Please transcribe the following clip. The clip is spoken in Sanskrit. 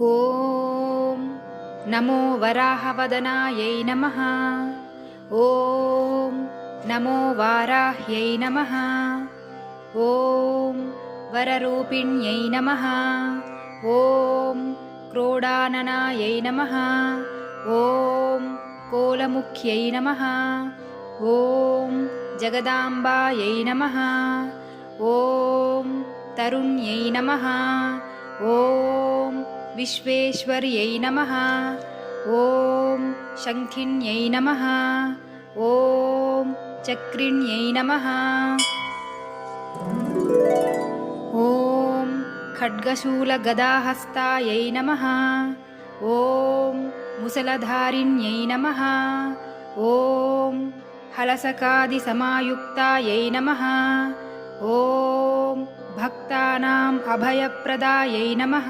ॐ नमो वराहवदनायै नमः। ॐ नमो वाराह्यै नमः। ॐ वररूपिण्यै नमः। ॐ क्रोडाननायै नमः। ॐ कोलमुख्यै नमः। ॐ जगदाम्बायै नमः। ॐ तरुण्यै नमः। ॐ विश्वेश्वर्यै नमः। ॐ शङ्खिन्यै नमः। ॐ चक्रिण्यै नमः। ॐ खड्गशूलगदाहस्तायै नमः। ॐ मुसलधारिण्यै नमः। ॐ हलसकादिसमायुक्तायै नमः। ॐ भक्तानाम् अभयप्रदायै नमः।